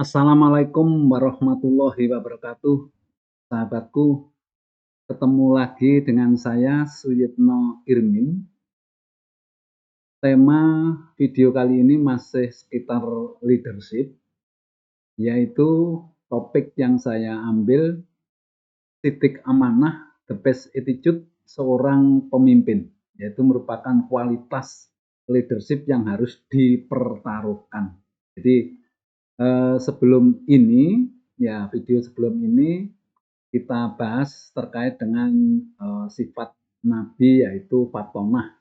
Assalamualaikum warahmatullahi wabarakatuh, sahabatku. Ketemu lagi dengan saya Suyitno Irmin. Tema video kali ini masih sekitar leadership, yaitu topik yang saya ambil, titik amanah, the best attitude seorang pemimpin, yaitu merupakan kualitas leadership yang harus dipertaruhkan. Jadi sebelum ini, video sebelum ini kita bahas terkait dengan sifat Nabi, yaitu fatonah.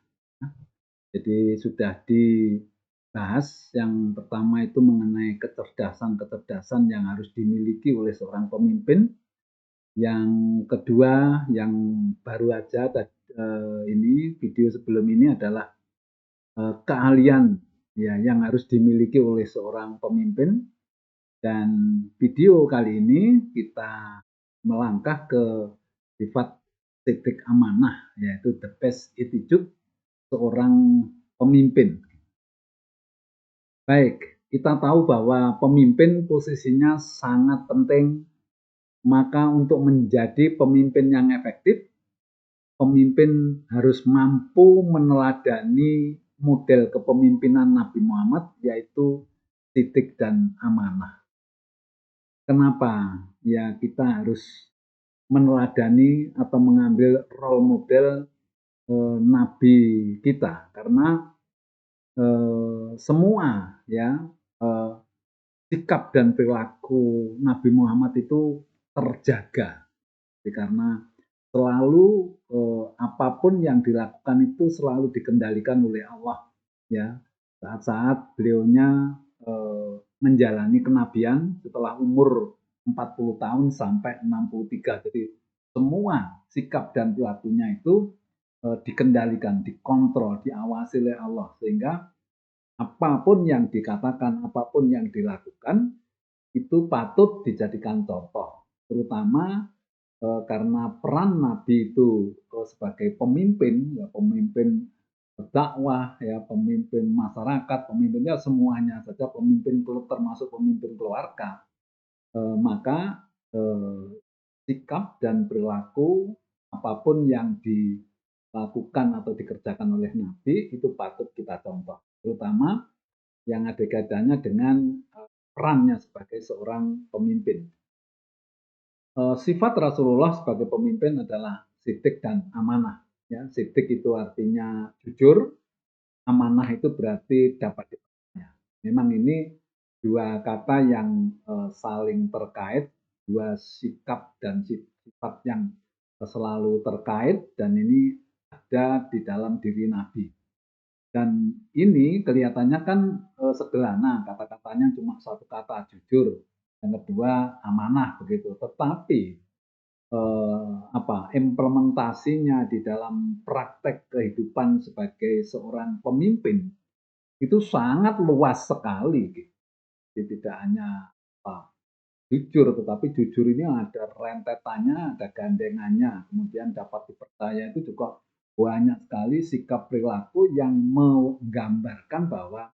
Jadi sudah dibahas, yang pertama itu mengenai kecerdasan-kecerdasan yang harus dimiliki oleh seorang pemimpin. Yang kedua, yang baru aja ini video sebelum ini adalah keahlian ya yang harus dimiliki oleh seorang pemimpin. Dan video kali ini kita melangkah ke sifat titik amanah, yaitu the best attitude seorang pemimpin. Baik, kita tahu bahwa pemimpin posisinya sangat penting, maka untuk menjadi pemimpin yang efektif, pemimpin harus mampu meneladani model kepemimpinan Nabi Muhammad, yaitu titik dan amanah. Kenapa? Ya, kita harus meneladani atau mengambil role model Nabi kita, karena semua ya sikap dan perilaku Nabi Muhammad itu terjaga, karena selalu apapun yang dilakukan itu selalu dikendalikan oleh Allah ya. Saat-saat beliaunya menjalani kenabian setelah umur 40 tahun sampai 63. Jadi semua sikap dan perilakunya itu dikendalikan, dikontrol, diawasi oleh Allah, sehingga apapun yang dikatakan, apapun yang dilakukan itu patut dijadikan contoh, terutama karena peran Nabi itu sebagai pemimpin, ya pemimpin dakwah, ya pemimpin masyarakat, pemimpinnya semuanya saja, pemimpin termasuk pemimpin keluarga, maka sikap dan perilaku apapun yang dilakukan atau dikerjakan oleh Nabi itu patut kita contoh, terutama yang ada kaitannya dengan perannya sebagai seorang pemimpin. Sifat Rasulullah sebagai pemimpin adalah sidik dan amanah. Ya, sidik itu artinya jujur, amanah itu berarti dapat dipercaya. Memang ini dua kata yang saling terkait, dua sikap dan sifat yang selalu terkait, dan ini ada di dalam diri Nabi. Dan ini kelihatannya kan sederhana, kata-katanya cuma satu kata, jujur. Yang kedua, amanah, begitu. Tetapi implementasinya di dalam praktek kehidupan sebagai seorang pemimpin itu sangat luas sekali. Jadi tidak hanya jujur, tetapi jujur ini ada rentetannya, ada gandengannya, kemudian dapat dipercaya, itu juga banyak sekali sikap perilaku yang menggambarkan bahwa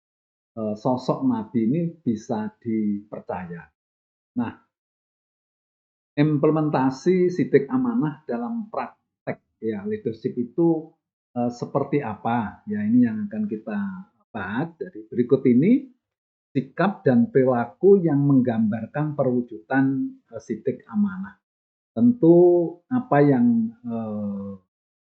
sosok Nabi ini bisa dipercaya. Nah, implementasi sidik amanah dalam praktek ya leadership itu seperti apa? Ya, ini yang akan kita bahas dari berikut ini, sikap dan perilaku yang menggambarkan perwujudan sidik amanah. Tentu apa yang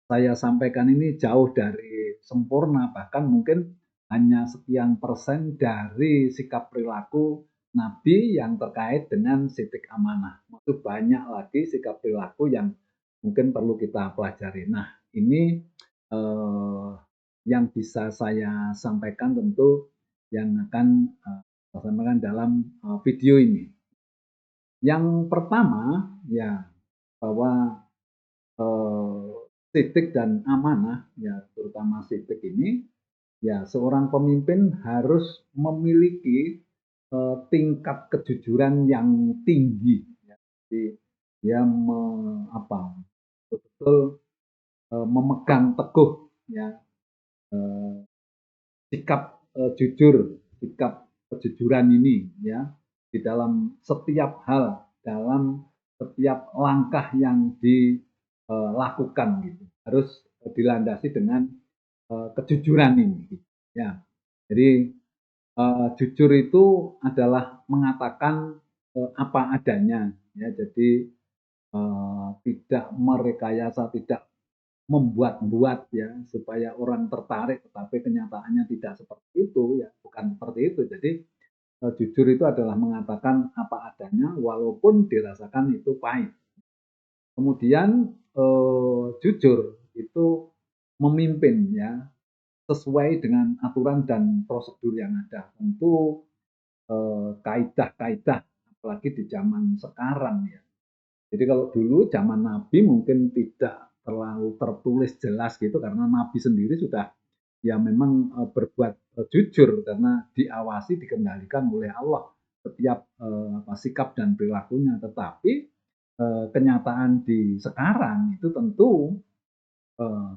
saya sampaikan ini jauh dari sempurna, bahkan mungkin hanya sekian persen dari sikap perilaku Nabi yang terkait dengan sidik amanah. Itu banyak lagi sikap perilaku yang mungkin perlu kita pelajari. Nah, ini yang bisa saya sampaikan, tentu yang akan saya sampaikan dalam video ini. Yang pertama, ya, bahwa sidik dan amanah, ya terutama sidik ini, ya seorang pemimpin harus memiliki tingkat kejujuran yang tinggi. Ya. Jadi dia betul-betul memegang teguh ya sikap jujur, sikap kejujuran ini, ya. di dalam setiap hal, dalam setiap langkah yang dilakukan gitu. Harus dilandasi dengan kejujuran ini. Gitu. Ya, jadi jujur itu adalah mengatakan apa adanya. Ya, jadi tidak merekayasa, tidak membuat-buat ya supaya orang tertarik, tetapi kenyataannya tidak seperti itu ya, bukan seperti itu. Jadi jujur itu adalah mengatakan apa adanya walaupun dirasakan itu pahit. Kemudian jujur itu memimpin ya sesuai dengan aturan dan prosedur yang ada. Tentu kaidah-kaidah apalagi di zaman sekarang ya. Jadi kalau dulu zaman Nabi mungkin tidak terlalu tertulis jelas gitu karena Nabi sendiri sudah ya memang berbuat jujur karena diawasi dikendalikan oleh Allah setiap sikap dan perilakunya. Tetapi kenyataan di sekarang itu tentu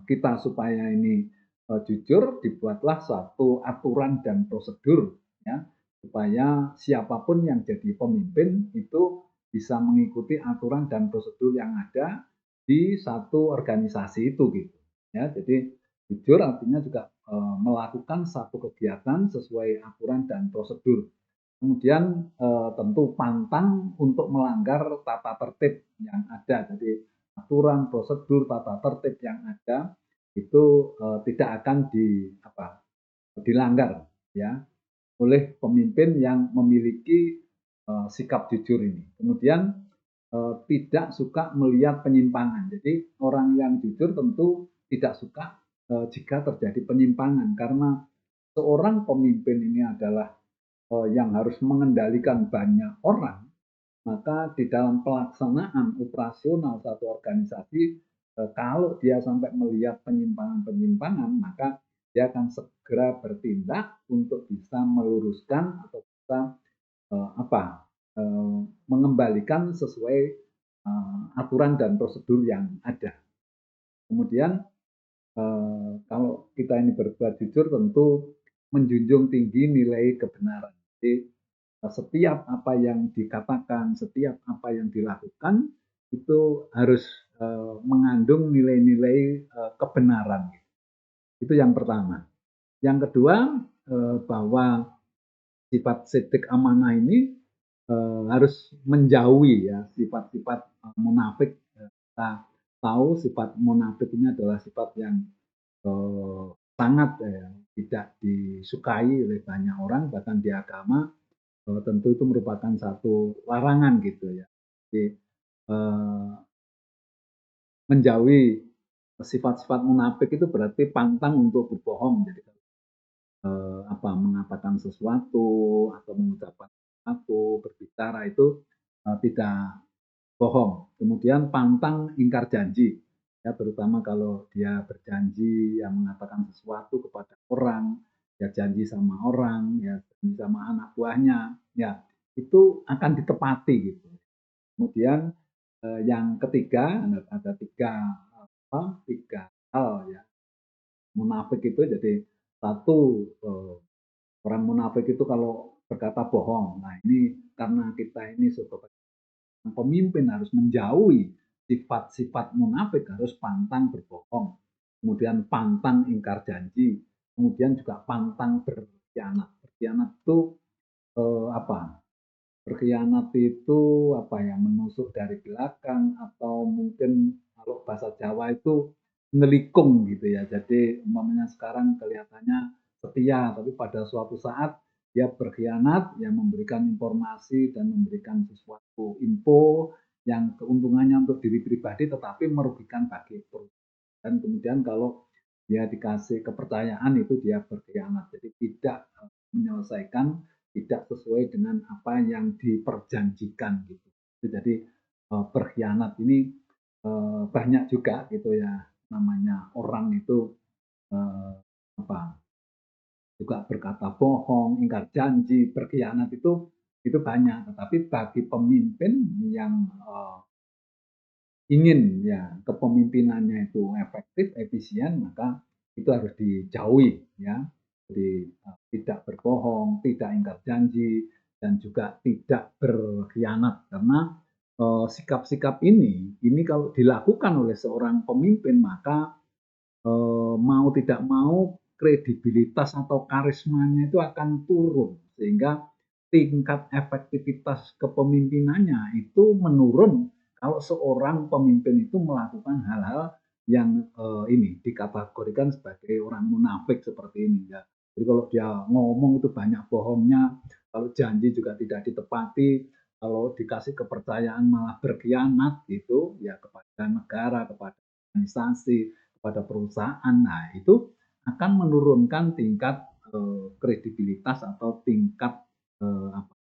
kita supaya ini jujur dibuatlah satu aturan dan prosedur ya supaya siapapun yang jadi pemimpin itu bisa mengikuti aturan dan prosedur yang ada di satu organisasi itu gitu ya. Jadi jujur artinya juga melakukan satu kegiatan sesuai aturan dan prosedur. Kemudian tentu pantang untuk melanggar tata tertib yang ada. Jadi aturan, prosedur, tata tertib yang ada itu tidak akan dilanggar ya oleh pemimpin yang memiliki sikap jujur ini. Kemudian tidak suka melihat penyimpangan. Jadi orang yang jujur tentu tidak suka jika terjadi penyimpangan karena seorang pemimpin ini adalah yang harus mengendalikan banyak orang, maka di dalam pelaksanaan operasional satu organisasi, kalau dia sampai melihat penyimpangan-penyimpangan, maka dia akan segera bertindak untuk bisa meluruskan atau bisa mengembalikan sesuai aturan dan prosedur yang ada. Kemudian kalau kita ini berbuat jujur tentu menjunjung tinggi nilai kebenaran. Jadi setiap apa yang dikatakan, setiap apa yang dilakukan itu harus mengandung nilai-nilai kebenaran. Itu yang pertama. Yang kedua bahwa sifat sidik amanah ini harus menjauhi ya sifat-sifat munafik. Kita tahu sifat munafik ini adalah sifat yang sangat tidak disukai oleh banyak orang, bahkan di agama tentu itu merupakan satu larangan gitu ya. Jadi menjauhi sifat-sifat munafik itu berarti pantang untuk berbohong. Jadi mengatakan sesuatu atau mengucapkan sesuatu, berbicara itu tidak bohong. Kemudian pantang ingkar janji. Ya, terutama kalau dia berjanji yang mengatakan sesuatu kepada orang, ya janji sama orang, ya janji sama anak buahnya, ya itu akan ditepati gitu. Kemudian yang ketiga ada tiga hal ya munafik itu. Jadi satu orang munafik itu kalau berkata bohong. Nah ini karena kita ini sebagai pemimpin harus menjauhi sifat-sifat munafik, harus pantang berbohong, kemudian pantang ingkar janji, kemudian juga pantang berkhianat. Berkhianat itu apa? Berkhianat itu menusuk dari belakang atau mungkin kalau bahasa Jawa itu nelikung gitu ya. Jadi umpamanya sekarang kelihatannya setia, tapi pada suatu saat dia berkhianat, yang memberikan informasi dan memberikan sesuatu info yang keuntungannya untuk diri pribadi tetapi merugikan bagi perusahaan. Dan kemudian kalau dia dikasih kepercayaan itu dia berkhianat. Jadi tidak menyelesaikan, tidak sesuai dengan apa yang diperjanjikan gitu. Jadi berkhianat ini banyak juga gitu ya namanya orang itu juga berkata bohong, ingkar janji, berkhianat itu banyak. Tetapi bagi pemimpin yang ingin ya kepemimpinannya itu efektif, efisien, maka itu harus dijauhi ya. Jadi tidak berbohong, tidak ingkar janji, dan juga tidak berkhianat. Karena sikap-sikap ini kalau dilakukan oleh seorang pemimpin, maka mau tidak mau kredibilitas atau karismanya itu akan turun, sehingga tingkat efektivitas kepemimpinannya itu menurun kalau seorang pemimpin itu melakukan hal-hal yang ini dikategorikan sebagai orang munafik seperti ini ya. Jadi kalau dia ngomong itu banyak bohongnya, kalau janji juga tidak ditepati, kalau dikasih kepercayaan malah berkhianat gitu ya kepada negara, kepada organisasi, kepada perusahaan. Nah, itu akan menurunkan tingkat kredibilitas atau tingkat apa,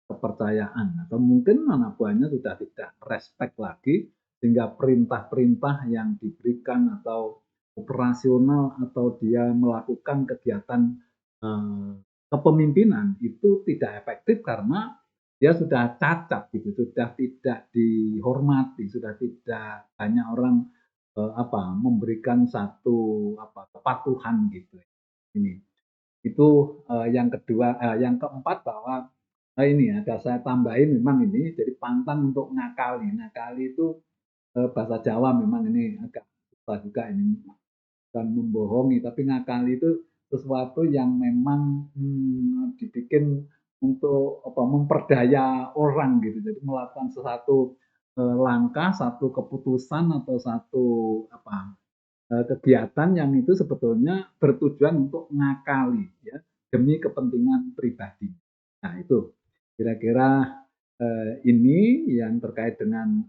kepercayaan, atau mungkin anak buahnya sudah tidak respect lagi, sehingga perintah-perintah yang diberikan atau operasional atau dia melakukan kegiatan eh, kepemimpinan itu tidak efektif karena dia sudah cacat gitu, sudah tidak dihormati, sudah tidak banyak orang memberikan satu kepatuhan gitu. Ini itu yang kedua, yang keempat bahwa ini ada saya tambahin memang ini jadi pantang untuk ngakali. Ngakali itu bahasa Jawa memang ini agak susah juga ini, bukan membohongi, tapi ngakali itu sesuatu yang memang dibikin untuk memperdaya orang gitu. Jadi melakukan sesuatu langkah, satu keputusan atau satu kegiatan yang itu sebetulnya bertujuan untuk ngakali ya demi kepentingan pribadi. Nah itu kira-kira ini yang terkait dengan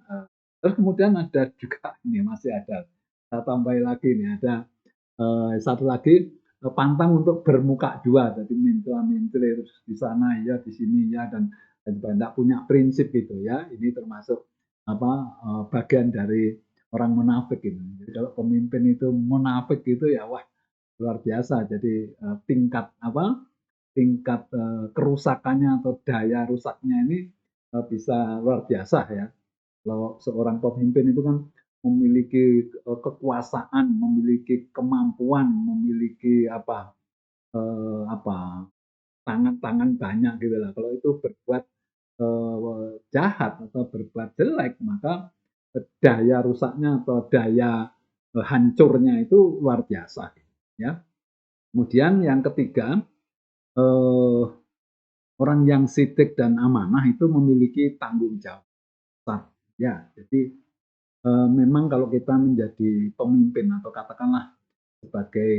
terus kemudian ada juga ini masih ada saya tambahin lagi nih ada satu lagi pantang untuk bermuka dua, jadi mencela-mencela terus di sana ya di sini ya dan tidak punya prinsip gitu ya. Ini termasuk bagian dari orang munafik itu. Jadi kalau pemimpin itu munafik gitu ya wah luar biasa. Jadi tingkat kerusakannya atau daya rusaknya ini bisa luar biasa ya. Kalau seorang pemimpin itu kan memiliki kekuasaan, memiliki kemampuan, memiliki tangan-tangan banyak gitu lah. Kalau itu berbuat jahat atau berbuat jelek, maka daya rusaknya atau daya hancurnya itu luar biasa. Ya. Kemudian yang ketiga, eh, orang yang sidik dan amanah itu memiliki tanggung jawab. Ya, jadi memang kalau kita menjadi pemimpin atau katakanlah sebagai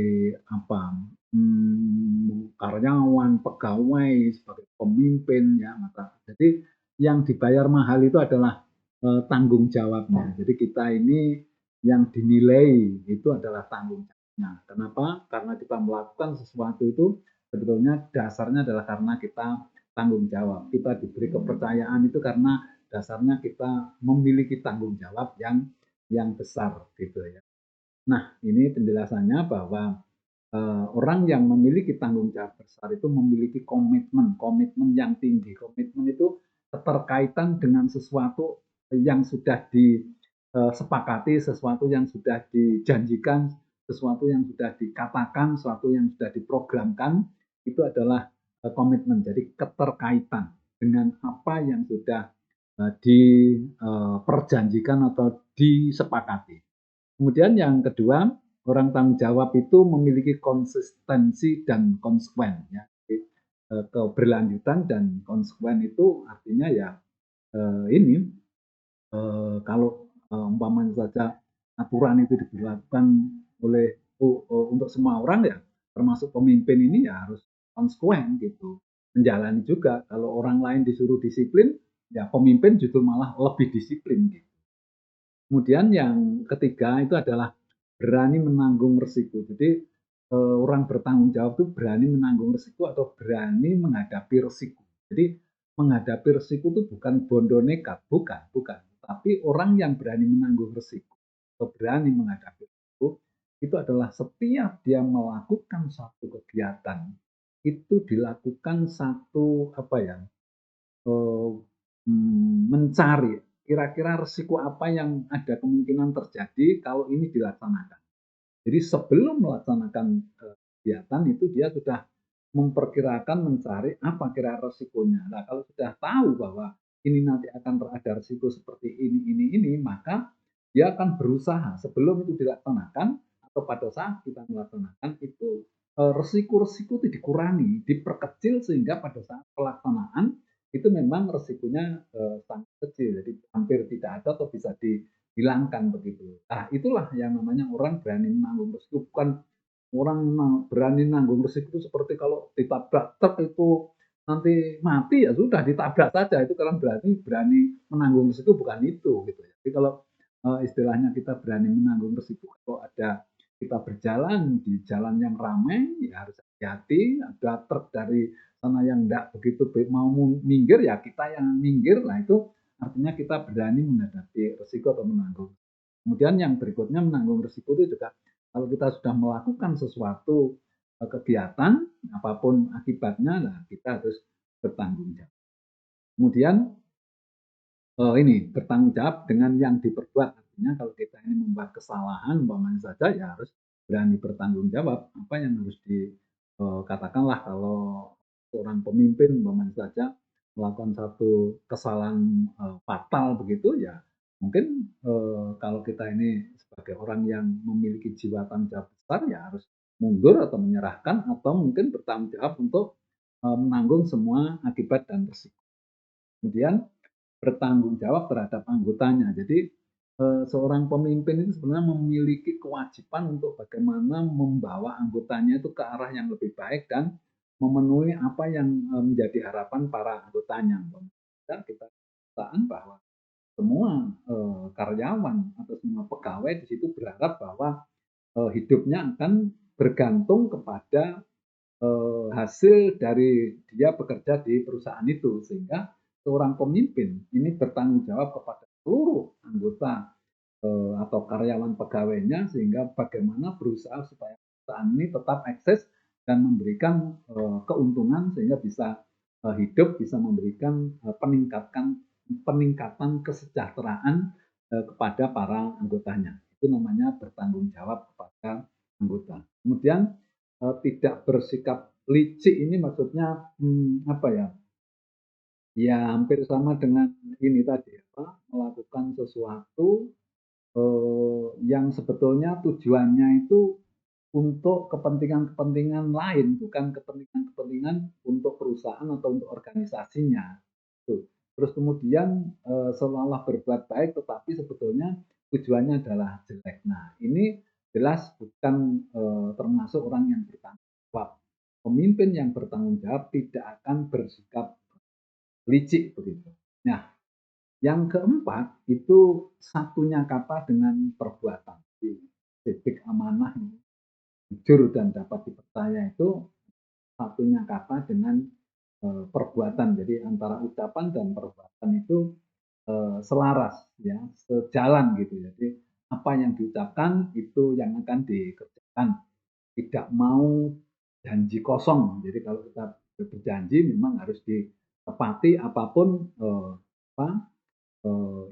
karyawan, pegawai, sebagai pemimpin ya maka jadi yang dibayar mahal itu adalah tanggung jawabnya. Jadi kita ini yang dinilai itu adalah tanggung jawabnya. Kenapa? Karena kita melakukan sesuatu itu sebetulnya dasarnya adalah karena kita tanggung jawab. Kita diberi kepercayaan itu karena dasarnya kita memiliki tanggung jawab yang besar gitu ya. Nah, ini penjelasannya bahwa orang yang memiliki tanggung jawab besar itu memiliki komitmen yang tinggi. Komitmen itu keterkaitan dengan sesuatu yang sudah disepakati, sesuatu yang sudah dijanjikan, sesuatu yang sudah dikatakan, sesuatu yang sudah diprogramkan, itu adalah komitmen. Jadi keterkaitan dengan apa yang sudah diperjanjikan atau disepakati. Kemudian yang kedua, orang tanggung jawab itu memiliki konsistensi dan konsekuen. Ya. Jadi, keberlanjutan dan konsekuen itu artinya ya ini kalau umpamanya saja aturan itu diberlakukan oleh untuk semua orang ya, termasuk pemimpin ini ya harus konsekuen gitu, menjalani juga. Kalau orang lain disuruh disiplin, ya pemimpin justru malah lebih disiplin gitu. Kemudian yang ketiga itu adalah berani menanggung risiko. Jadi orang bertanggung jawab itu berani menanggung risiko atau berani menghadapi risiko. Jadi menghadapi risiko itu bukan bondo nekat, bukan. Tapi orang yang berani menanggung risiko atau berani menghadapi risiko itu adalah setiap dia melakukan satu kegiatan itu dilakukan satu mencari kira-kira risiko apa yang ada kemungkinan terjadi kalau ini dilaksanakan. Jadi sebelum melaksanakan kegiatan itu dia sudah memperkirakan, mencari apa kira resikonya. Nah, kalau sudah tahu bahwa ini nanti akan ada risiko seperti ini, maka dia akan berusaha sebelum itu dilaksanakan atau pada saat kita melaksanakan itu resiko-resiko itu dikurangi, diperkecil sehingga pada saat pelaksanaan itu memang resikonya sangat kecil, jadi hampir tidak ada atau bisa dihilangkan begitu. Nah, itulah yang namanya orang berani menanggung resiko, bukan orang berani nanggung resiko itu seperti kalau ditabrak truk itu nanti mati ya sudah ditabrak saja, itu kan berani menanggung resiko, bukan itu gitu ya. Jadi kalau istilahnya kita berani menanggung resiko, kalau ada kita berjalan di jalan yang ramai ya harus hati-hati, ada truk dari sana yang enggak begitu mau minggir ya kita yang minggir, nah itu artinya kita berani menghadapi resiko atau menanggung. Kemudian yang berikutnya menanggung resiko itu juga kalau kita sudah melakukan sesuatu kegiatan, apapun akibatnya, nah kita harus bertanggung jawab. Kemudian ini bertanggung jawab dengan yang diperbuat. Artinya kalau kita ini membuat kesalahan, umpamanya saja ya harus berani bertanggung jawab. Apa yang harus dikatakanlah kalau seorang pemimpin umpamanya saja melakukan satu kesalahan fatal begitu ya mungkin kalau kita ini sebagai orang yang memiliki jiwa tanggung jawab besar ya harus mundur atau menyerahkan atau mungkin bertanggung jawab untuk menanggung semua akibat dan risiko. Kemudian bertanggung jawab terhadap anggotanya. Jadi seorang pemimpin itu sebenarnya memiliki kewajiban untuk bagaimana membawa anggotanya itu ke arah yang lebih baik dan memenuhi apa yang menjadi harapan para anggotanya. Dan kita katakan bahwa semua karyawan atau semua pegawai di situ berharap bahwa hidupnya akan bergantung kepada hasil dari dia bekerja di perusahaan itu, sehingga seorang pemimpin ini bertanggung jawab kepada seluruh anggota atau karyawan pegawainya sehingga bagaimana berusaha supaya perusahaan ini tetap eksis dan memberikan keuntungan sehingga bisa hidup, bisa memberikan peningkatan kesejahteraan kepada para anggotanya. Itu namanya bertanggung jawab kepada anggota. Kemudian tidak bersikap licik ini maksudnya apa ya? Ya hampir sama dengan ini tadi apa? Melakukan sesuatu yang sebetulnya tujuannya itu untuk kepentingan-kepentingan lain, bukan kepentingan-kepentingan untuk perusahaan atau untuk organisasinya. Tuh. Terus kemudian seolah-olah berbuat baik, tetapi sebetulnya tujuannya adalah jelek. Nah, ini jelas bukan termasuk orang yang bertanggung jawab. Pemimpin yang bertanggung jawab tidak akan bersikap licik begitu. Nah, yang keempat itu satunya kata dengan perbuatan. Titik amanah jujur dan dapat dipercaya itu satunya kata dengan perbuatan. Jadi antara ucapan dan perbuatan itu selaras ya, sejalan gitu. Jadi apa yang diucapkan itu yang akan dikerjakan. Tidak mau janji kosong. Jadi kalau kita berjanji memang harus ditepati apapun apa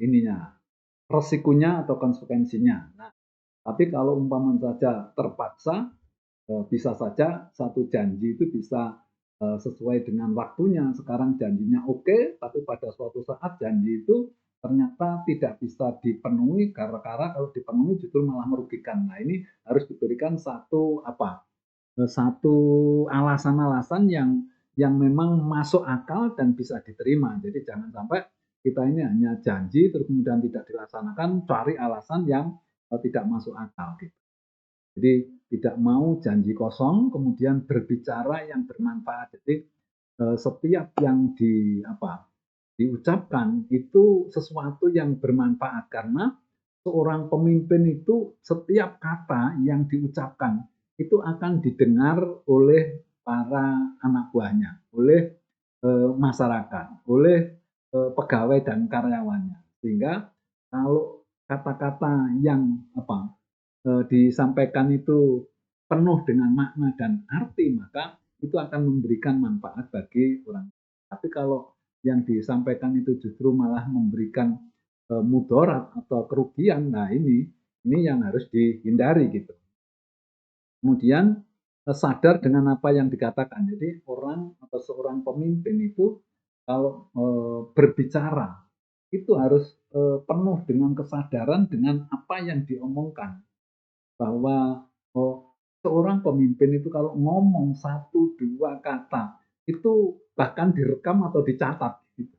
ininya resikonya atau konsekuensinya. Nah, tapi kalau umpama saja terpaksa bisa saja satu janji itu bisa sesuai dengan waktunya. Sekarang janjinya oke, tapi pada suatu saat janji itu ternyata tidak bisa dipenuhi karena kalau dipenuhi justru malah merugikan. Nah, ini harus diberikan satu apa? Satu alasan-alasan yang memang masuk akal dan bisa diterima. Jadi jangan sampai kita ini hanya janji terus kemudian tidak dilaksanakan, cari alasan yang tidak masuk akal gitu. Jadi tidak mau janji kosong, kemudian berbicara yang bermanfaat. Jadi setiap yang diucapkan itu sesuatu yang bermanfaat karena seorang pemimpin itu setiap kata yang diucapkan itu akan didengar oleh para anak buahnya, oleh masyarakat, oleh pegawai dan karyawannya. Sehingga kalau kata-kata yang disampaikan itu penuh dengan makna dan arti, maka itu akan memberikan manfaat bagi orang. Tapi kalau yang disampaikan itu justru malah memberikan mudarat atau kerugian, nah ini yang harus dihindari gitu. Kemudian sadar dengan apa yang dikatakan. Jadi orang atau seorang pemimpin itu kalau berbicara itu harus penuh dengan kesadaran dengan apa yang diomongkan. Bahwa seorang pemimpin itu kalau ngomong satu dua kata itu bahkan direkam atau dicatat gitu.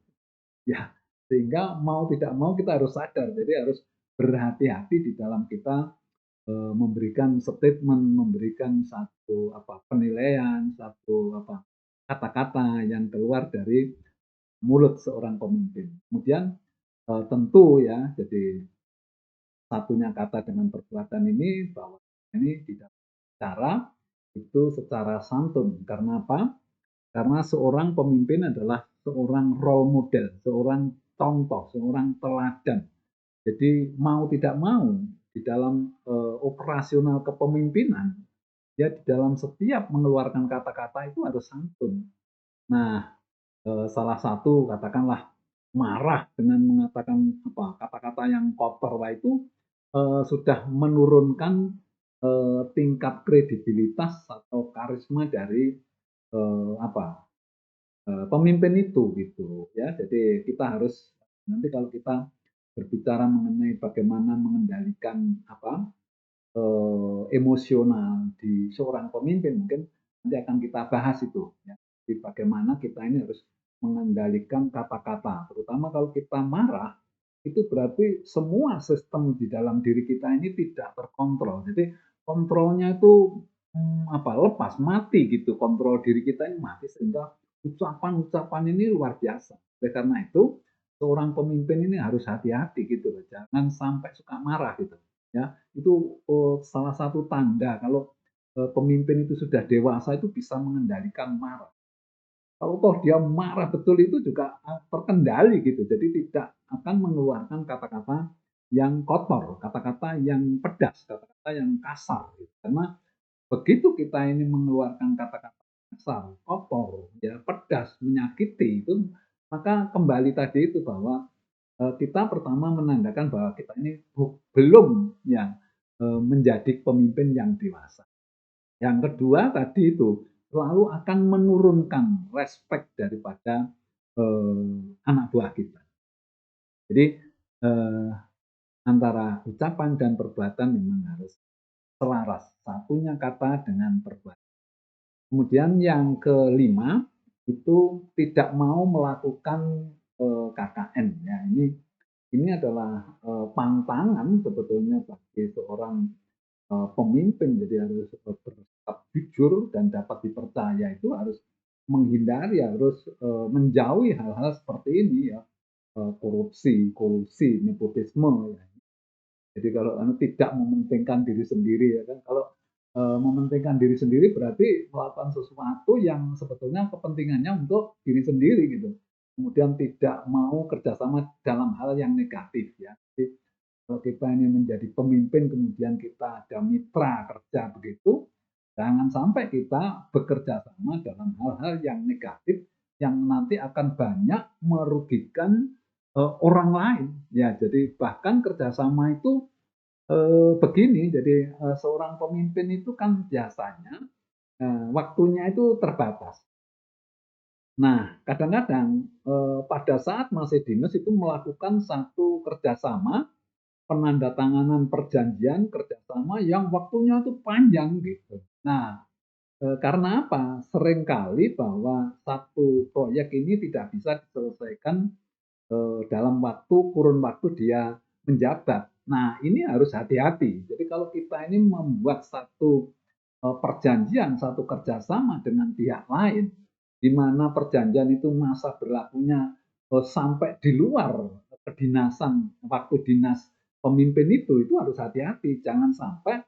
Ya, sehingga mau tidak mau kita harus sadar. Jadi harus berhati-hati di dalam kita memberikan statement, memberikan satu penilaian, satu kata-kata yang keluar dari mulut seorang pemimpin. Kemudian tentu ya, jadi satunya kata dengan perbuatan ini bahwa ini tidak cara itu secara santun. Karena apa? Karena seorang pemimpin adalah seorang role model, seorang contoh, seorang teladan. Jadi mau tidak mau di dalam operasional kepemimpinan, ya di dalam setiap mengeluarkan kata-kata itu harus santun. Nah, salah satu katakanlah marah dengan mengatakan kata-kata yang kotor, wah itu sudah menurunkan tingkat kredibilitas atau karisma dari apa pemimpin itu gitu ya. Jadi kita harus nanti kalau kita berbicara mengenai bagaimana mengendalikan emosional di seorang pemimpin mungkin nanti akan kita bahas itu ya. Jadi bagaimana kita ini harus mengendalikan kata-kata, terutama kalau kita marah itu berarti semua sistem di dalam diri kita ini tidak terkontrol. Jadi kontrolnya itu lepas mati gitu, kontrol diri kita ini mati sehingga ucapan-ucapan ini luar biasa. Oleh karena itu seorang pemimpin ini harus hati-hati gitu loh, jangan sampai suka marah gitu ya. Itu salah satu tanda kalau pemimpin itu sudah dewasa itu bisa mengendalikan marah. Kalau toh dia marah betul itu juga terkendali gitu. Jadi tidak akan mengeluarkan kata-kata yang kotor, kata-kata yang pedas, kata-kata yang kasar. Gitu. Karena begitu kita ini mengeluarkan kata-kata kasar, kotor, ya pedas, menyakiti itu, maka kembali tadi itu bahwa kita pertama menandakan bahwa kita ini belum ya menjadi pemimpin yang dewasa. Yang kedua tadi itu selalu akan menurunkan respek daripada anak buah kita. Jadi eh, antara ucapan dan perbuatan memang harus selaras. Satunya kata dengan perbuatan. Kemudian yang kelima itu tidak mau melakukan KKN. Ya, ini adalah pantangan sebetulnya bagi seorang pemimpin, jadi harus bersikap jujur dan dapat dipercaya itu harus menghindari, harus menjauhi hal-hal seperti ini ya, korupsi, kolusi, nepotisme. Ya. Jadi kalau tidak mementingkan diri sendiri ya kan, kalau mementingkan diri sendiri berarti melakukan sesuatu yang sebetulnya kepentingannya untuk diri sendiri gitu. Kemudian tidak mau kerjasama dalam hal yang negatif ya. Jadi kalau kita ini menjadi pemimpin kemudian kita ada mitra kerja begitu, jangan sampai kita bekerja sama dalam hal-hal yang negatif yang nanti akan banyak merugikan orang lain. Ya, jadi bahkan kerjasama itu begini, jadi seorang pemimpin itu kan biasanya waktunya itu terbatas. Nah, kadang-kadang pada saat masih dinas itu melakukan satu kerjasama penandatanganan perjanjian kerjasama yang waktunya itu panjang gitu. Nah, karena apa? Seringkali bahwa satu proyek ini tidak bisa diselesaikan dalam kurun waktu dia menjabat. Nah, ini harus hati-hati. Jadi kalau kita ini membuat satu perjanjian, satu kerjasama dengan pihak lain, di mana perjanjian itu masa berlakunya sampai di luar kedinasan waktu dinas pemimpin itu harus hati-hati. Jangan sampai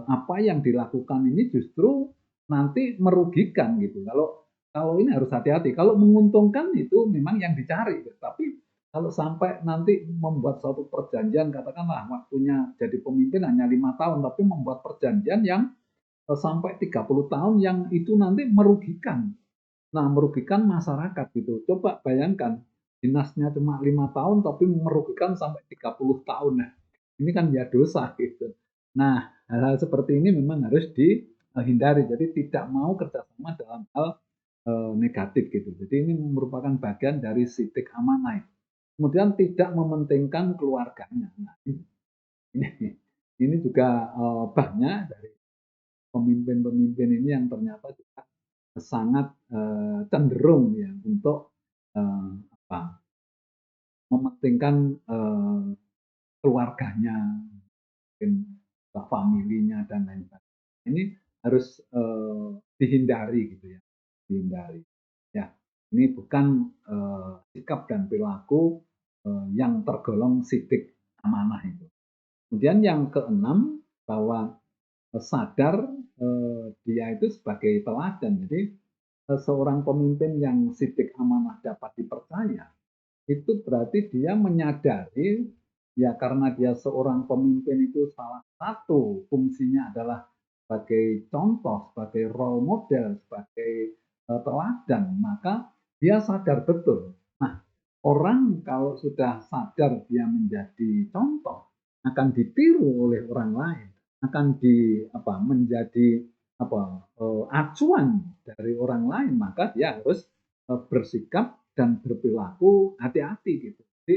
apa yang dilakukan ini justru nanti merugikan gitu. Kalau ini harus hati-hati. Kalau menguntungkan itu memang yang dicari. Tapi kalau sampai nanti membuat suatu perjanjian, katakanlah waktunya jadi pemimpin hanya 5 tahun, tapi membuat perjanjian yang sampai 30 tahun yang itu nanti merugikan. Nah, merugikan masyarakat gitu. Coba bayangkan, dinasnya cuma 5 tahun tapi merugikan sampai 30 tahun. Nah, ini kan ya dosa gitu. Nah, hal-hal seperti ini memang harus hindari. Jadi tidak mau kerjasama dalam hal negatif gitu. Jadi ini merupakan bagian dari sidik amanah. Kemudian tidak mementingkan keluarganya. Nah, ini ini juga banyak dari pemimpin-pemimpin ini yang ternyata juga sangat cenderung ya untuk apa, mementingkan keluarganya, mungkin familinya dan lain sebagainya. Ini harus dihindari gitu ya, dihindari. Ya, ini bukan sikap dan perilaku yang tergolong sidik amanah itu. Kemudian yang keenam bahwa sadar dia itu sebagai teladan. Jadi seorang pemimpin yang sidik amanah dapat dipercaya itu berarti dia menyadari ya karena dia seorang pemimpin itu salah satu fungsinya adalah sebagai contoh, sebagai role model, sebagai teladan, maka dia sadar betul. Nah, orang kalau sudah sadar dia menjadi contoh akan ditiru oleh orang lain, akan menjadi acuan dari orang lain, maka dia harus bersikap dan berperilaku hati-hati gitu. Jadi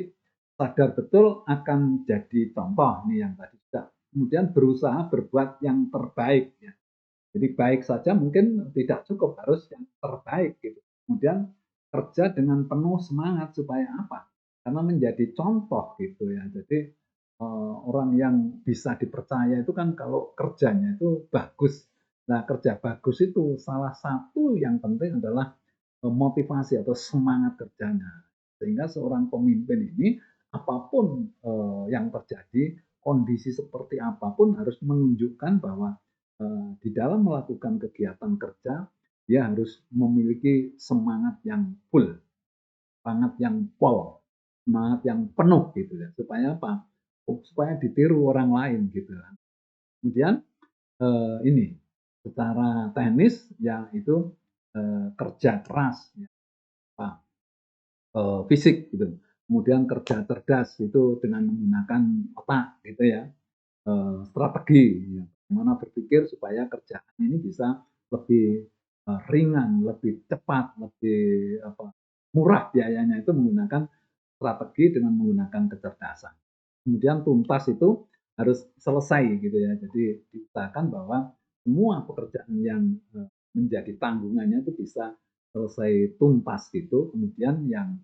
sadar betul akan jadi contoh nih yang tadi sudah. Kemudian berusaha berbuat yang terbaik ya. Jadi baik saja mungkin tidak cukup, harus yang terbaik gitu. Kemudian kerja dengan penuh semangat supaya apa? Karena menjadi contoh gitu ya. Jadi orang yang bisa dipercaya itu kan kalau kerjanya itu bagus. Nah, kerja bagus itu salah satu yang penting adalah motivasi atau semangat kerjanya. Sehingga seorang pemimpin ini apapun yang terjadi, kondisi seperti apapun harus menunjukkan bahwa di dalam melakukan kegiatan kerja dia harus memiliki semangat yang full, semangat yang pol, semangat yang penuh gitu ya. Supaya apa? Supaya ditiru orang lain gitu. Kemudian ini secara teknis ya itu kerja keras ya, fisik gitu. Kemudian kerja cerdas itu dengan menggunakan otak gitu ya, strategi ya. Bagaimana berpikir supaya kerjaan ini bisa lebih ringan, lebih cepat, lebih murah biayanya itu menggunakan strategi dengan menggunakan kecerdasan. Kemudian tuntas itu harus selesai gitu ya. Jadi diusahakan bahwa semua pekerjaan yang menjadi tanggungannya itu bisa selesai tuntas gitu. Kemudian yang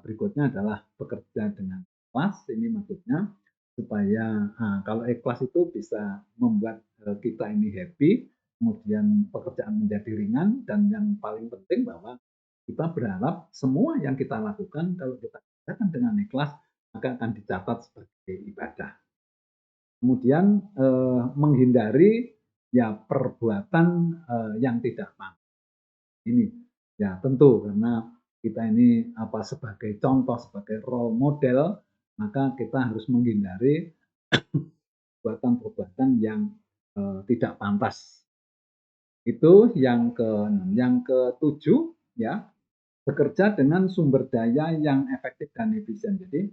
berikutnya adalah bekerja dengan ikhlas. Ini maksudnya supaya kalau ikhlas itu bisa membuat kita ini happy, kemudian pekerjaan menjadi ringan, dan yang paling penting bahwa kita berharap semua yang kita lakukan kalau kita kerjakan dengan ikhlas maka akan dicatat sebagai ibadah. Kemudian menghindari ya perbuatan yang tidak pantas. Ini ya tentu karena kita ini sebagai contoh, sebagai role model, maka kita harus menghindari perbuatan-perbuatan yang tidak pantas. Itu yang ke-6. Yang ke-7 ya, bekerja dengan sumber daya yang efektif dan efisien. Jadi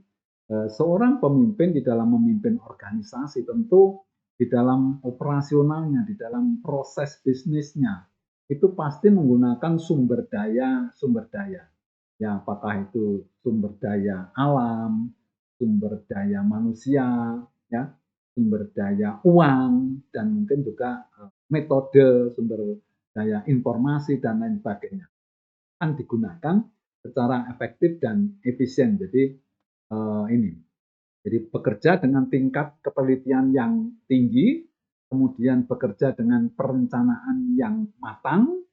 seorang pemimpin di dalam memimpin organisasi tentu di dalam operasionalnya, di dalam proses bisnisnya itu pasti menggunakan sumber daya. Ya, apakah itu sumber daya alam, sumber daya manusia, ya, sumber daya uang, dan mungkin juga metode sumber daya informasi dan lain sebagainya akan digunakan secara efektif dan efisien. Jadi ini, jadi bekerja dengan tingkat ketelitian yang tinggi, kemudian bekerja dengan perencanaan yang matang,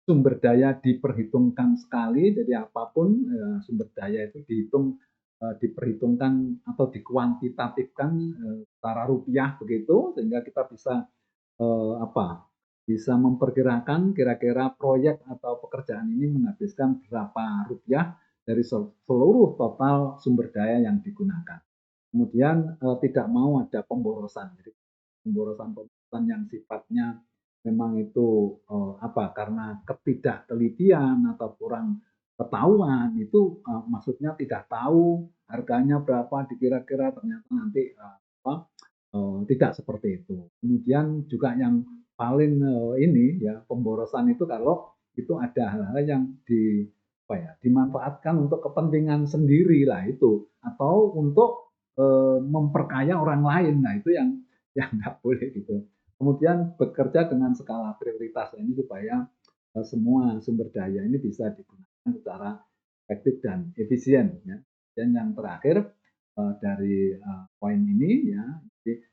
sumber daya diperhitungkan sekali, jadi apapun sumber daya itu diperhitungkan atau dikuantitatifkan secara rupiah begitu, sehingga kita bisa bisa memperkirakan kira-kira proyek atau pekerjaan ini menghabiskan berapa rupiah dari seluruh total sumber daya yang digunakan. Kemudian tidak mau ada pemborosan, jadi pemborosan yang sifatnya memang itu karena ketidaktelitian atau kurang ketahuan itu maksudnya tidak tahu harganya berapa dikira-kira ternyata nanti tidak seperti itu. Kemudian juga yang paling ini ya pemborosan itu kalau itu ada hal-hal yang dimanfaatkan untuk kepentingan sendiri lah itu atau untuk memperkaya orang lain. Nah, itu yang nggak boleh gitu. Kemudian bekerja dengan skala prioritas ini supaya semua sumber daya ini bisa digunakan secara efektif dan efisien ya. Dan yang terakhir dari poin ini ya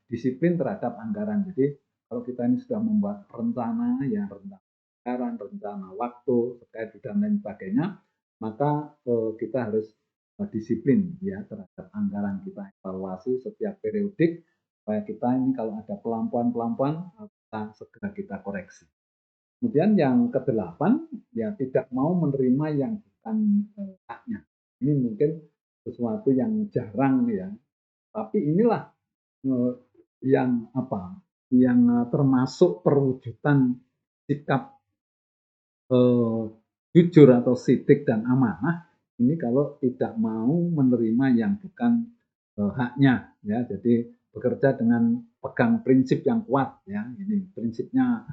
disiplin terhadap anggaran. Jadi kalau kita ini sudah membuat rencana ya rencana anggaran, rencana waktu, terkait dan lain sebagainya, maka kita harus disiplin ya terhadap anggaran kita, evaluasi setiap periodik supaya kita ini kalau ada pelampian-pelampian kita koreksi. Kemudian yang kedelapan ya tidak mau menerima yang bukan haknya. Ini mungkin sesuatu yang jarang ya, tapi inilah yang apa? Yang termasuk perwujudan sikap jujur atau sidik dan amanah ini kalau tidak mau menerima yang bukan haknya ya. Jadi bekerja dengan pegang prinsip yang kuat ya. Ini prinsipnya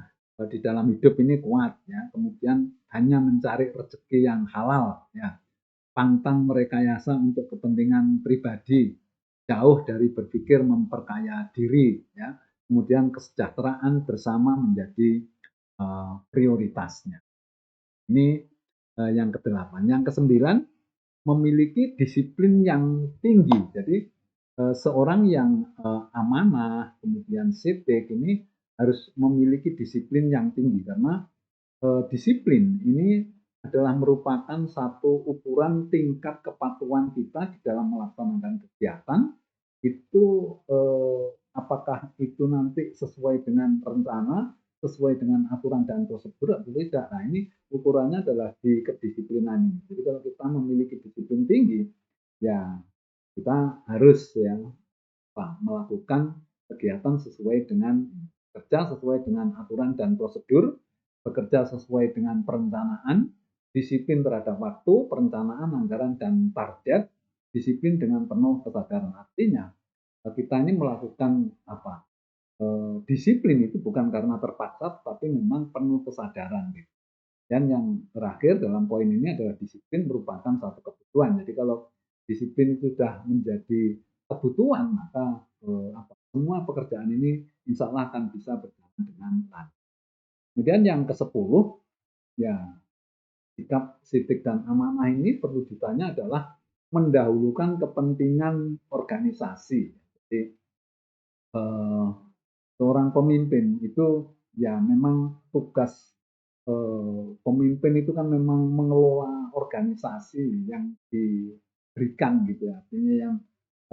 di dalam hidup ini kuat ya. Kemudian hanya mencari rezeki yang halal ya. Pantang merekayasa untuk kepentingan pribadi, jauh dari berpikir memperkaya diri ya. Kemudian kesejahteraan bersama menjadi prioritasnya. Ini yang kedelapan. Yang kesembilan, memiliki disiplin yang tinggi. Jadi seorang yang amanah, kemudian sidik ini harus memiliki disiplin yang tinggi karena disiplin ini adalah merupakan satu ukuran tingkat kepatuhan kita di dalam melaksanakan kegiatan. Itu apakah itu nanti sesuai dengan rencana, sesuai dengan aturan dan prosedur atau tidak. Nah, ini ukurannya adalah di kedisiplinan ini. Jadi kalau kita memiliki disiplin tinggi, ya kita harus ya melakukan kegiatan sesuai dengan kerja sesuai dengan aturan dan prosedur, bekerja sesuai dengan perencanaan, disiplin terhadap waktu, perencanaan, anggaran, dan target, disiplin dengan penuh kesadaran. Artinya kita ini melakukan apa? Disiplin itu bukan karena terpaksa, tapi memang penuh kesadaran. Gitu. Dan yang terakhir dalam poin ini adalah disiplin merupakan satu kebutuhan. Jadi kalau disiplin itu sudah menjadi kebutuhan, maka semua pekerjaan ini insya Allah akan bisa berjalan dengan lancar. Kemudian yang ke-10, ya sikap sidik dan amanah ini perwujudannya adalah mendahulukan kepentingan organisasi. Jadi seorang pemimpin itu ya memang tugas pemimpin itu kan memang mengelola organisasi yang diberikan gitu ya, artinya yang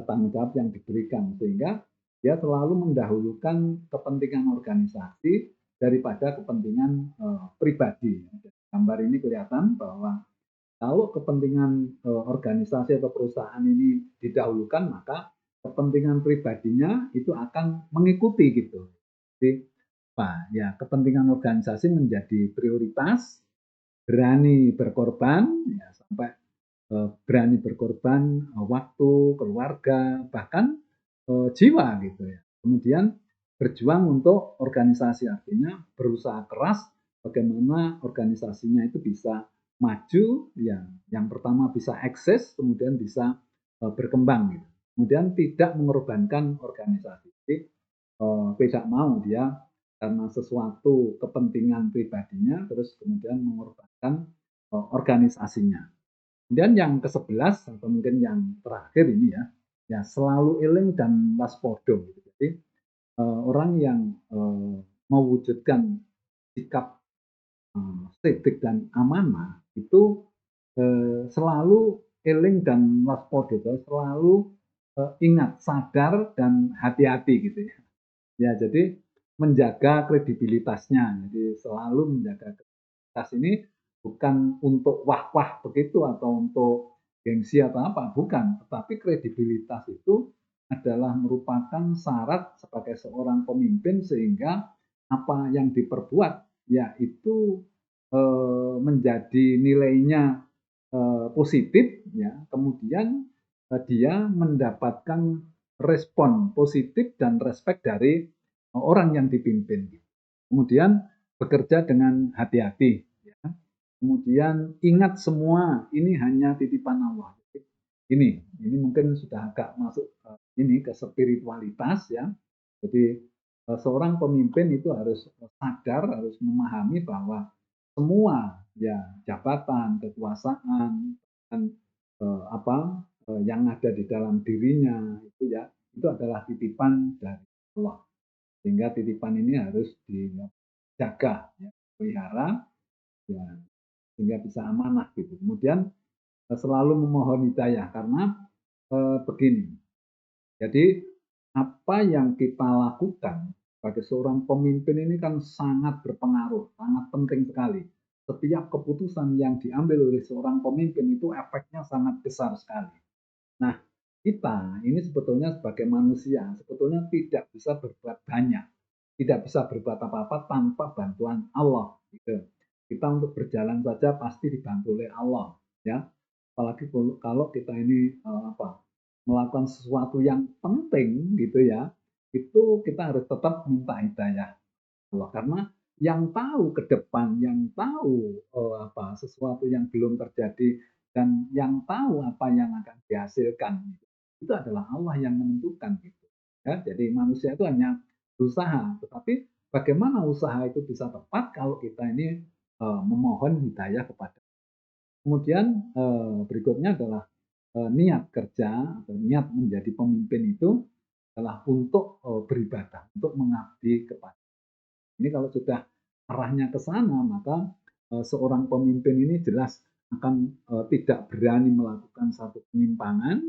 tanggung jawab yang diberikan sehingga dia selalu mendahulukan kepentingan organisasi daripada kepentingan pribadi. Gambar ini kelihatan bahwa kalau kepentingan organisasi atau perusahaan ini didahulukan, maka kepentingan pribadinya itu akan mengikuti gitu. Jadi, ya kepentingan organisasi menjadi prioritas, berani berkorban, ya sampai berani berkorban waktu, keluarga, bahkan jiwa gitu ya. Kemudian berjuang untuk organisasi, artinya berusaha keras bagaimana organisasinya itu bisa maju, ya yang pertama bisa eksis, kemudian bisa berkembang gitu. Kemudian tidak mengorbankan organisasi. Jadi tidak mau dia karena sesuatu kepentingan pribadinya terus kemudian mengorbankan organisasinya. Dan yang ke-11 atau mungkin yang terakhir ini ya selalu eling dan waspodo. Gitu. Jadi orang yang mewujudkan sikap sidik dan amanah itu selalu eling dan waspodo, selalu ingat, sadar dan hati-hati gitu ya. Ya jadi menjaga kredibilitasnya. Jadi selalu menjaga kredibilitas ini bukan untuk wah-wah begitu atau untuk gengsi atau apa, bukan. Tetapi kredibilitas itu adalah merupakan syarat sebagai seorang pemimpin sehingga apa yang diperbuat ya itu menjadi nilainya positif ya. Kemudian dia mendapatkan respon positif dan respek dari orang yang dipimpin. Kemudian bekerja dengan hati-hati. Ya. Kemudian ingat semua ini hanya titipan Allah. Ini mungkin sudah agak masuk ini ke spiritualitas ya. Jadi seorang pemimpin itu harus sadar, harus memahami bahwa semua ya jabatan, kekuasaan dan yang ada di dalam dirinya itu ya itu adalah titipan dari Allah. Sehingga titipan ini harus dijaga, ya, pelihara, ya, sehingga bisa amanah gitu. Kemudian selalu memohon hidayah karena begini. Jadi apa yang kita lakukan sebagai seorang pemimpin ini kan sangat berpengaruh, sangat penting sekali. Setiap keputusan yang diambil oleh seorang pemimpin itu efeknya sangat besar sekali. Nah, kita ini sebetulnya sebagai manusia sebetulnya tidak bisa berbuat banyak, tidak bisa berbuat apa-apa tanpa bantuan Allah. Gitu. Kita untuk berjalan saja pasti dibantu oleh Allah, ya. Apalagi kalau kita ini melakukan sesuatu yang penting, gitu ya, itu kita harus tetap minta hidayah Allah karena yang tahu ke depan, yang tahu sesuatu yang belum terjadi dan yang tahu apa yang akan dihasilkan itu adalah Allah yang menentukan gitu. Ya, jadi manusia itu hanya berusaha, tetapi bagaimana usaha itu bisa tepat kalau kita ini memohon hidayah kepada. Kemudian berikutnya adalah niat kerja atau niat menjadi pemimpin itu adalah untuk beribadah, untuk mengabdi kepada. Ini kalau sudah arahnya ke sana, maka seorang pemimpin ini jelas akan tidak berani melakukan satu penyimpangan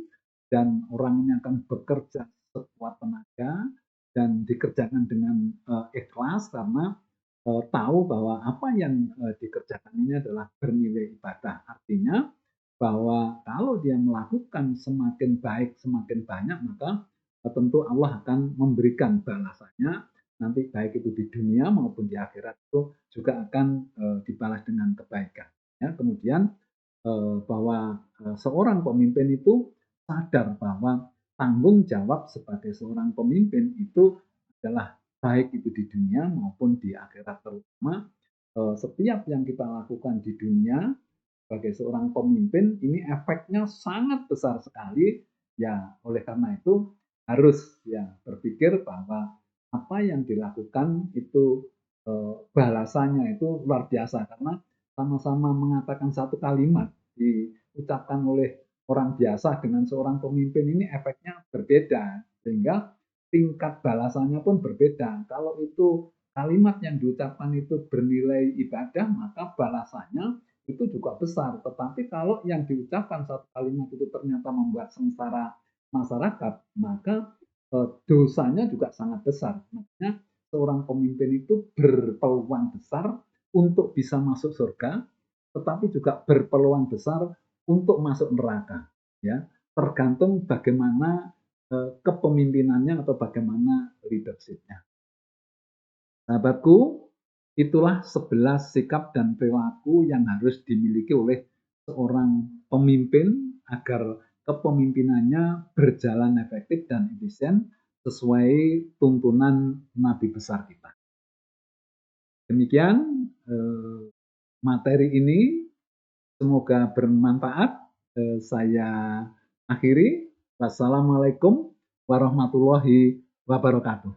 dan orang ini akan bekerja sekuat tenaga dan dikerjakan dengan ikhlas karena tahu bahwa apa yang dikerjakan ini adalah bernilai ibadah. Artinya bahwa kalau dia melakukan semakin baik, semakin banyak, maka tentu Allah akan memberikan balasannya nanti baik itu di dunia maupun di akhirat itu juga akan dibalas dengan kebaikan. Ya, kemudian bahwa seorang pemimpin itu sadar bahwa tanggung jawab sebagai seorang pemimpin itu adalah baik itu di dunia maupun di akhirat, terutama setiap yang kita lakukan di dunia sebagai seorang pemimpin ini efeknya sangat besar sekali ya. Oleh karena itu harus ya berpikir bahwa apa yang dilakukan itu balasannya itu luar biasa karena sama-sama mengatakan satu kalimat diucapkan oleh orang biasa dengan seorang pemimpin ini efeknya berbeda sehingga tingkat balasannya pun berbeda. Kalau itu kalimat yang diucapkan itu bernilai ibadah maka balasannya itu juga besar. Tetapi kalau yang diucapkan satu kalimat itu ternyata membuat sengsara masyarakat, maka dosanya juga sangat besar. Makanya seorang pemimpin itu berpeluang besar untuk bisa masuk surga, tetapi juga berpeluang besar untuk masuk neraka. Ya, tergantung bagaimana kepemimpinannya atau bagaimana leadership-nya. Sahabatku, itulah 11 sikap dan perilaku yang harus dimiliki oleh seorang pemimpin agar kepemimpinannya berjalan efektif dan efisien sesuai tuntunan Nabi besar kita. Demikian materi ini, semoga bermanfaat. Saya akhiri. Wassalamualaikum warahmatullahi wabarakatuh.